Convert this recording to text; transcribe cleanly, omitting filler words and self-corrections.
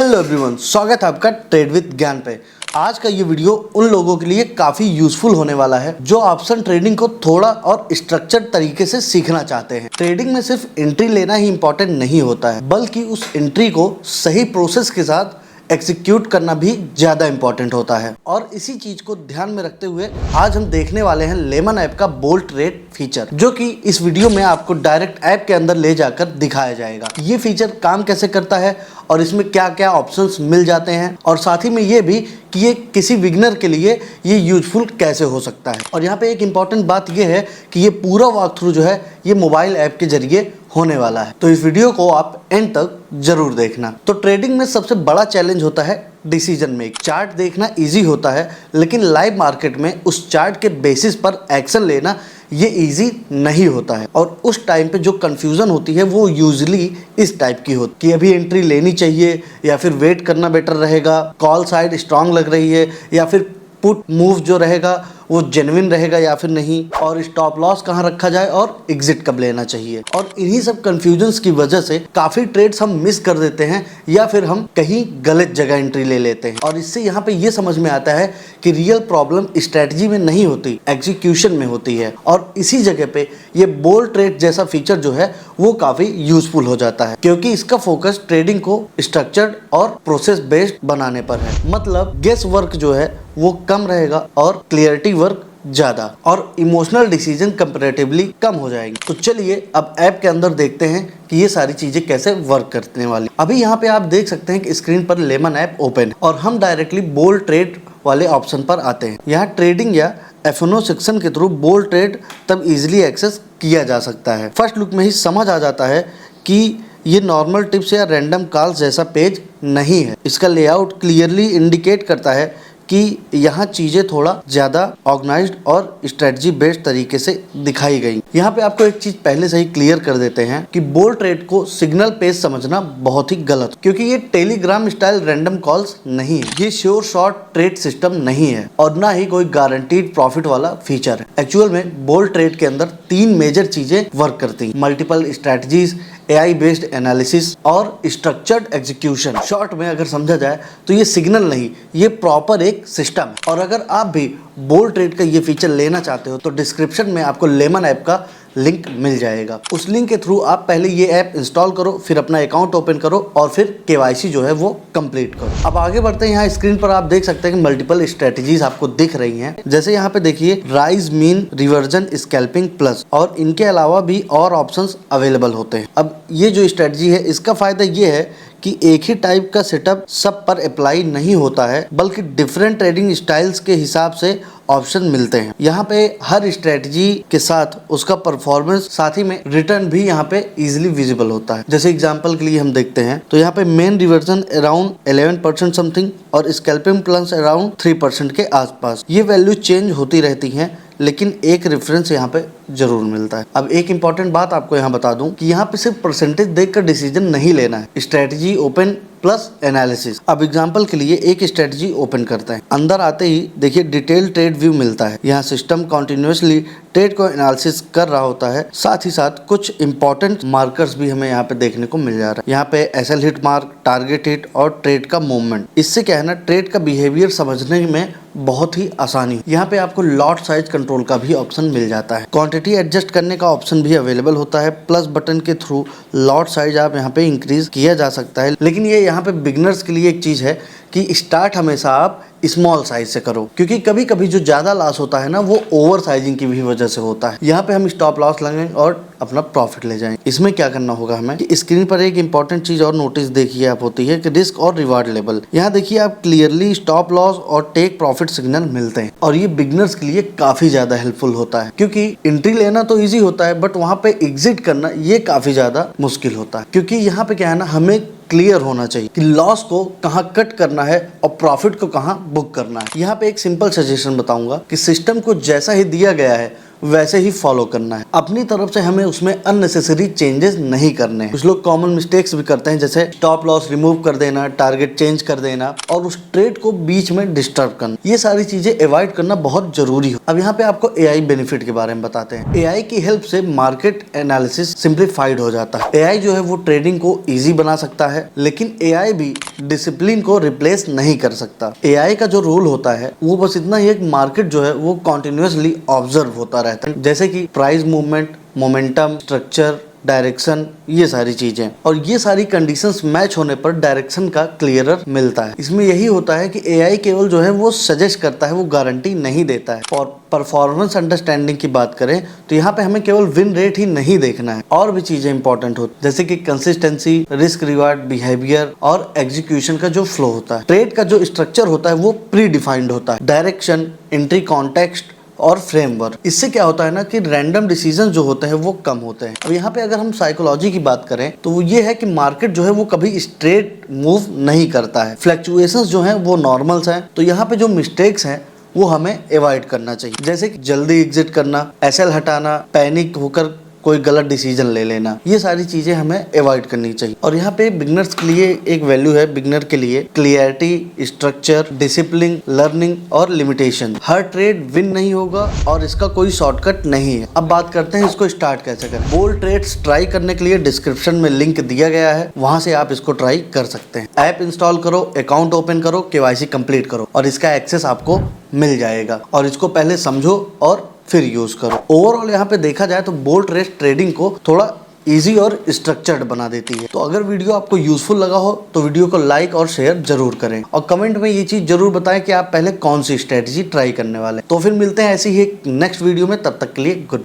Hello everyone, स्वागत है आपका ट्रेड विद ज्ञान पे। आज का ये वीडियो उन लोगों के लिए काफ़ी यूजफुल होने वाला है जो ऑप्शन ट्रेडिंग को थोड़ा और स्ट्रक्चर्ड तरीके से सीखना चाहते हैं। ट्रेडिंग में सिर्फ एंट्री लेना ही इंपॉर्टेंट नहीं होता है, बल्कि उस एंट्री को सही प्रोसेस के साथ एग्जीक्यूट करना भी ज़्यादा इंपॉर्टेंट होता है। और इसी चीज़ को ध्यान में रखते हुए आज हम देखने वाले हैं लेमन ऐप का बोल्ट ट्रेड फीचर, जो कि इस वीडियो में आपको डायरेक्ट ऐप के अंदर ले जाकर दिखाया जाएगा। ये फीचर काम कैसे करता है और इसमें क्या क्या ऑप्शंस मिल जाते हैं, और साथ ही में ये भी कि ये किसी बिगनर के लिए ये यूजफुल कैसे हो सकता है। और यहाँ पे एक इम्पॉर्टेंट बात ये है कि ये पूरा वॉक थ्रू जो है ये मोबाइल ऐप के जरिए होने वाला है, तो इस वीडियो को आप एंड तक जरूर देखना। तो ट्रेडिंग में सबसे बड़ा चैलेंज होता है डिसीजन मेक। चार्ट देखना इजी होता है, लेकिन लाइव मार्केट में उस चार्ट के बेसिस पर एक्शन लेना ये इजी नहीं होता है। और उस टाइम पे जो कंफ्यूजन होती है वो यूजुअली इस टाइप की होती है कि अभी एंट्री लेनी चाहिए या फिर वेट करना बेटर रहेगा, कॉल साइड स्ट्रांग लग रही है या फिर पुट मूव जो रहेगा वो जेन्युइन रहेगा या फिर नहीं, और स्टॉप लॉस कहाँ रखा जाए और एग्जिट कब लेना चाहिए। और इन्हीं सब कंफ्यूजन्स की वजह से काफ़ी ट्रेड्स हम मिस कर देते हैं या फिर हम कहीं गलत जगह एंट्री ले लेते हैं। और इससे यहाँ पे ये समझ में आता है कि रियल प्रॉब्लम स्ट्रेटजी में नहीं होती, एग्जीक्यूशन में होती है। और इसी जगह पे ये बोल्ट ट्रेड जैसा फीचर जो है वो काफ़ी यूजफुल हो जाता है, क्योंकि इसका फोकस ट्रेडिंग को स्ट्रक्चर्ड और प्रोसेस बेस्ड बनाने पर है। मतलब गेस वर्क जो है वो कम रहेगा और क्लियरिटी वर्क ज़्यादा, और इमोशनल डिसीजन कंपैरेटिवली कम हो जाएंगे। तो चलिए अब ऐप के अंदर देखते हैं कि ये सारी चीज़ें कैसे वर्क करने वाली। अभी यहाँ पे आप देख सकते हैं कि स्क्रीन पर लेमन ऐप ओपन है और हम डायरेक्टली बोल्ट ट्रेड वाले ऑप्शन पर आते हैं। यहाँ ट्रेडिंग या F&O सेक्शन के थ्रू बोल्ट ट्रेड तब इजीली एक्सेस किया जा सकता है। फर्स्ट लुक में ही समझ आ जाता है कि ये नॉर्मल टिप्स या रैंडम कॉल्स जैसा पेज नहीं है। इसका लेआउट क्लियरली इंडिकेट करता है कि यहाँ चीज़ें थोड़ा ज़्यादा ऑर्गेनाइज्ड और स्ट्रेटजी बेस्ड तरीके से दिखाई गई। यहाँ पे आपको एक चीज़ पहले से ही क्लियर कर देते हैं कि बोल्ट ट्रेड को सिग्नल पेज समझना बहुत ही गलत, क्योंकि ये टेलीग्राम स्टाइल रैंडम कॉल्स नहीं है, ये श्योर शॉर्ट ट्रेड सिस्टम नहीं है और ना ही कोई गारंटीड प्रॉफिट वाला फीचर है। एक्चुअल में बोल्ट ट्रेड के अंदर 3 मेजर चीज़ें वर्क करती हैं: multiple strategies, AI based analysis और स्ट्रक्चर्ड एग्जीक्यूशन। शॉर्ट में अगर समझा जाए तो ये सिग्नल नहीं, ये प्रॉपर एक सिस्टम है। और अगर आप भी बोल्ट ट्रेड का ये फीचर लेना चाहते हो तो डिस्क्रिप्शन में आपको लेमन ऐप का लिंक मिल जाएगा। उस लिंक के थ्रू आप पहले ये ऐप इंस्टॉल करो, फिर अपना अकाउंट ओपन करो और फिर KYC जो है वो कंप्लीट करो। अब आगे बढ़ते हैं। यहाँ स्क्रीन पर आप देख सकते हैं कि मल्टीपल स्ट्रेटजीज आपको दिख रही हैं। जैसे यहाँ पे देखिए rise, mean, reversion, scalping plus, और इनके अलावा भी और ऑप्शंस अवेलेबल होते हैं। अब ये जो स्ट्रेटजी है इसका फायदा ये है कि एक ही टाइप का सेटअप सब पर अप्लाई नहीं होता है, बल्कि डिफरेंट ट्रेडिंग स्टाइल्स के हिसाब से ऑप्शन मिलते हैं। यहाँ पे हर स्ट्रेटजी के साथ उसका परफॉर्मेंस, साथ ही में रिटर्न भी यहाँ पे इजीली विजिबल होता है। जैसे एग्जांपल के लिए हम देखते हैं तो यहाँ पे मेन रिवर्जन अराउंड 11% समथिंग और स्कैल्पिंग प्लस अराउंड 3% के आसपास। ये वैल्यू चेंज होती रहती हैं, लेकिन एक रेफरेंस यहाँ पे जरूर मिलता है। अब एक इंपॉर्टेंट बात आपको यहाँ बता दूं कि यहाँ पे सिर्फ परसेंटेज देखकर डिसीजन नहीं लेना है, स्ट्रेटजी ओपन प्लस एनालिसिस। अब एग्जांपल के लिए एक स्ट्रेटजी ओपन करते हैं। अंदर आते ही देखिए डिटेल ट्रेड व्यू मिलता है। यहाँ सिस्टम कॉन्टिन्यूसली ट्रेड को एनालिसिस कर रहा होता है, साथ ही साथ कुछ इंपॉर्टेंट मार्कर्स भी हमें यहाँ पे देखने को मिल जा रहा है। यहाँ पे SL hit mark, target hit और ट्रेड का मूवमेंट। इससे क्या है ना, ट्रेड का बिहेवियर समझने में बहुत ही आसानी। यहाँ पे आपको लॉट साइज कंट्रोल का भी ऑप्शन मिल जाता है। क्वांटिटी एडजस्ट करने का ऑप्शन भी अवेलेबल होता है। प्लस बटन के थ्रू लॉट साइज आप यहाँ पे इंक्रीज किया जा सकता है। लेकिन ये यहाँ पे बिगनर्स के लिए एक चीज है कि स्टार्ट हमेशा आप स्मॉल साइज से करो, क्योंकि कभी कभी जो ज़्यादा लॉस होता है ना वो ओवर साइजिंग की भी वजह से होता है। यहाँ पे हम स्टॉप लॉस लगाएंगे और अपना प्रॉफिट ले जाएंगे। इसमें क्या करना होगा हमें कि स्क्रीन पर एक इंपॉर्टेंट चीज और नोटिस देखिए आप होती है कि रिस्क और रिवार्ड लेवल। यहाँ देखिए आप क्लियरली स्टॉप लॉस और टेक प्रॉफिट सिग्नल मिलते हैं, और ये बिगनर्स के लिए काफी ज्यादा हेल्पफुल होता है, क्योंकि एंट्री लेना तो ईजी होता है बट वहाँ पे एग्जिट करना ये काफी ज्यादा मुश्किल होता है। क्योंकि यहाँ पे क्या है ना, हमें क्लियर होना चाहिए कि लॉस को कहाँ कट करना है और प्रॉफिट को कहाँ बुक करना है। यहाँ पे एक सिंपल सजेशन बताऊंगा कि सिस्टम को जैसा ही दिया गया है वैसे ही फॉलो करना है। अपनी तरफ से हमें उसमें अननेसेसरी चेंजेस नहीं करने हैं। कुछ लोग कॉमन मिस्टेक्स भी करते हैं, जैसे स्टॉप लॉस रिमूव कर देना, टारगेट चेंज कर देना और उस ट्रेड को बीच में डिस्टर्ब करना। ये सारी चीजें अवॉइड करना बहुत जरूरी है। अब यहाँ पे आपको एआई बेनिफिट के बारे में बताते हैं। एआई की हेल्प से मार्केट एनालिसिस सिंप्लीफाइड हो जाता है। एआई जो है वो ट्रेडिंग को इजी बना सकता है, लेकिन एआई भी डिसिप्लिन को रिप्लेस नहीं कर सकता। एआई का जो रोल होता है वो बस इतना ही है कि मार्केट जो है वो कॉन्टिन्यूसली ऑब्जर्व होता रहता है, जैसे कि price movement, momentum, structure, direction, ये सारी चीजें। और ये सारी कंडीशंस मैच होने पर डायरेक्शन का क्लियरर मिलता है। इसमें यही होता है कि एआई केवल जो है वो सजेस्ट करता है, वो गारंटी नहीं देता है। और परफॉर्मेंस अंडरस्टैंडिंग की बात करें तो यहाँ पे हमें केवल विन रेट ही नहीं देखना है, और भी चीजें इंपॉर्टेंट होती है, जैसे कि कंसिस्टेंसी, रिस्क रिवार्ड, बिहेवियर और एग्जीक्यूशन का जो फ्लो होता है। ट्रेड का जो स्ट्रक्चर होता है वो प्री डिफाइंड होता है, डायरेक्शन, एंट्री, कॉन्टेक्स्ट और फ्रेमवर्क। इससे क्या होता है ना कि रैंडम डिसीजन जो होते हैं वो कम होते हैं। अब यहाँ पे अगर हम साइकोलॉजी की बात करें तो वो ये है कि मार्केट जो है वो कभी स्ट्रेट मूव नहीं करता है। फ्लक्चुएशंस जो हैं वो नॉर्मल्स हैं। तो यहाँ पे जो मिस्टेक्स हैं वो हमें अवॉइड करना चाहिए, जैसे कि जल्दी एग्जिट करना, एसएल हटाना, पैनिक होकर कोई गलत डिसीजन ले लेना, ये सारी चीजें हमें अवॉइड करनी चाहिए। और यहाँ पे बिगनर्स के लिए एक वैल्यू है, बिगनर के लिए क्लियरिटी, स्ट्रक्चर, डिसिप्लिन, लर्निंग और लिमिटेशन। हर ट्रेड विन नहीं होगा और इसका कोई शॉर्टकट नहीं है। अब बात करते हैं इसको स्टार्ट कैसे करें। बोल्ड ट्रेड्स ट्राई करने के लिए डिस्क्रिप्शन में लिंक दिया गया है, वहां से आप इसको ट्राई कर सकते हैं। ऐप इंस्टॉल करो, अकाउंट ओपन करो, केवाईसी कंप्लीट करो और इसका एक्सेस आपको मिल जाएगा। और इसको पहले समझो और फिर यूज करो। ओवरऑल यहाँ पे देखा जाए तो बोल्ड ट्रेडिंग को थोड़ा इजी और स्ट्रक्चर्ड बना देती है। तो अगर वीडियो आपको यूजफुल लगा हो तो वीडियो को लाइक और शेयर जरूर करें, और कमेंट में ये चीज जरूर बताएं कि आप पहले कौन सी स्ट्रेटजी ट्राई करने वाले। तो फिर मिलते हैं ऐसी ही एक नेक्स्ट वीडियो में, तब तक के लिए गुड।